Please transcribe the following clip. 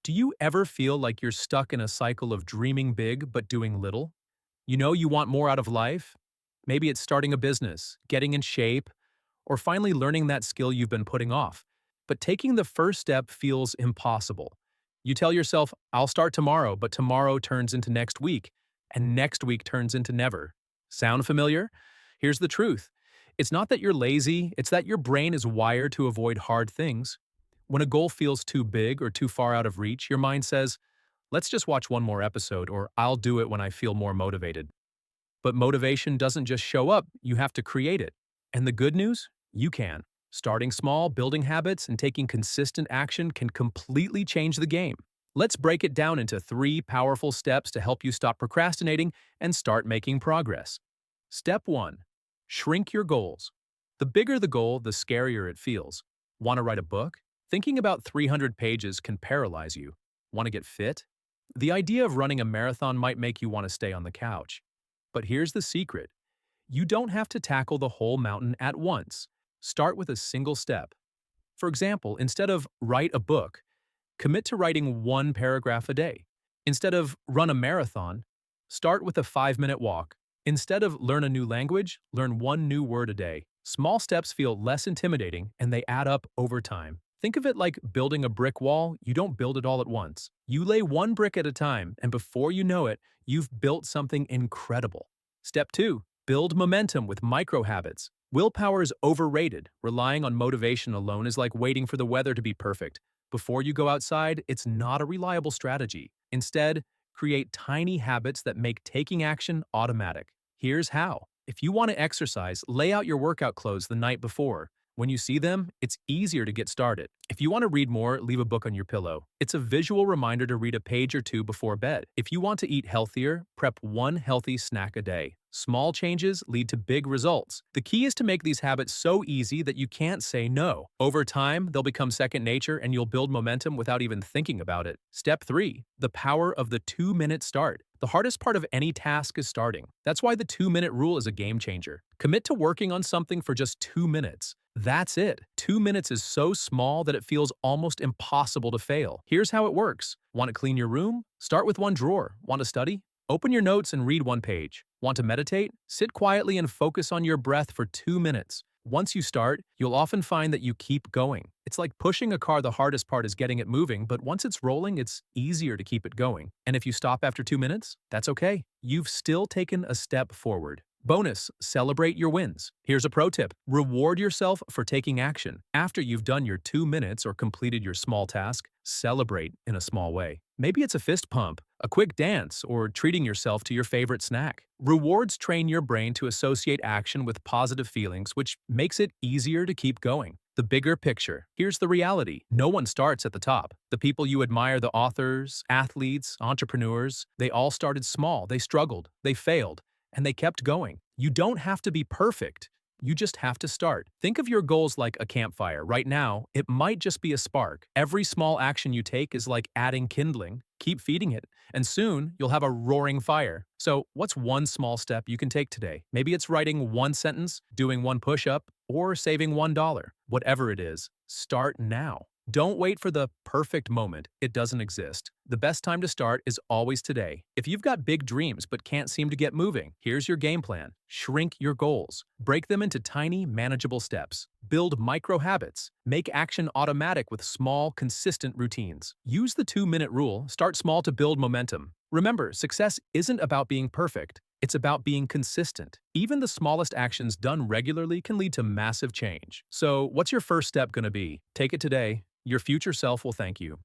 Do you ever feel like you're stuck in a cycle of dreaming big but doing little? You know you want more out of life? Maybe it's starting a business, getting in shape, or finally learning that skill you've been putting off. But taking the first step feels impossible. You tell yourself, I'll start tomorrow, but tomorrow turns into next week, and next week turns into never. Sound familiar? Here's the truth. It's not that you're lazy, it's that your brain is wired to avoid hard things. When a goal feels too big or too far out of reach, your mind says, let's just watch one more episode, or I'll do it when I feel more motivated. But motivation doesn't just show up, you have to create it. And the good news? You can. Starting small, building habits, and taking consistent action can completely change the game. Let's break it down into 3 powerful steps to help you stop procrastinating and start making progress. Step 1. Shrink your goals. The bigger the goal, the scarier it feels. Want to write a book? Thinking about 300 pages can paralyze you. Want to get fit? The idea of running a marathon might make you want to stay on the couch. But here's the secret. You don't have to tackle the whole mountain at once. Start with a single step. For example, instead of write a book, commit to writing 1 paragraph a day. Instead of run a marathon, start with a 5-minute walk. Instead of learn a new language, learn 1 new word a day. Small steps feel less intimidating and they add up over time. Think of it like building a brick wall. You don't build it all at once. You lay 1 brick at a time, and before you know it, you've built something incredible. Step 2. Build momentum with micro habits. Willpower is overrated. Relying on motivation alone is like waiting for the weather to be perfect. Before you go outside, it's not a reliable strategy. Instead, create tiny habits that make taking action automatic. Here's how. If you want to exercise, lay out your workout clothes the night before. When you see them, it's easier to get started. If you want to read more, leave a book on your pillow. It's a visual reminder to read a page or 2 before bed. If you want to eat healthier, prep 1 healthy snack a day. Small changes lead to big results. The key is to make these habits so easy that you can't say no. Over time, they'll become second nature and you'll build momentum without even thinking about it. Step 3. The power of the 2-minute start. The hardest part of any task is starting. That's why the 2-minute rule is a game changer. Commit to working on something for just 2 minutes. That's it. 2 minutes is so small that it feels almost impossible to fail. Here's how it works. Want to clean your room? Start with 1 drawer. Want to study? Open your notes and read 1 page. Want to meditate? Sit quietly and focus on your breath for 2 minutes. Once you start, you'll often find that you keep going. It's like pushing a car. The hardest part is getting it moving, but once it's rolling, it's easier to keep it going. And if you stop after 2 minutes, that's okay. You've still taken a step forward. Bonus, celebrate your wins. Here's a pro tip. Reward yourself for taking action. After you've done your 2 minutes or completed your small task, celebrate in a small way. Maybe it's a fist pump, a quick dance, or treating yourself to your favorite snack. Rewards train your brain to associate action with positive feelings, which makes it easier to keep going. The bigger picture. Here's the reality. No one starts at the top. The people you admire, the authors, athletes, entrepreneurs, they all started small. They struggled, they failed, and they kept going. You don't have to be perfect. You just have to start. Think of your goals like a campfire. Right now, it might just be a spark. Every small action you take is like adding kindling. Keep feeding it, and soon you'll have a roaring fire. So, what's 1 small step you can take today? Maybe it's writing 1 sentence, doing 1 push-up, or saving $1. Whatever it is, start now. Don't wait for the perfect moment. It doesn't exist. The best time to start is always today. If you've got big dreams but can't seem to get moving, here's your game plan. Shrink your goals. Break them into tiny, manageable steps. Build micro habits. Make action automatic with small, consistent routines. Use the 2-minute rule. Start small to build momentum. Remember, success isn't about being perfect. It's about being consistent. Even the smallest actions done regularly can lead to massive change. So, what's your first step going to be? Take it today. Your future self will thank you.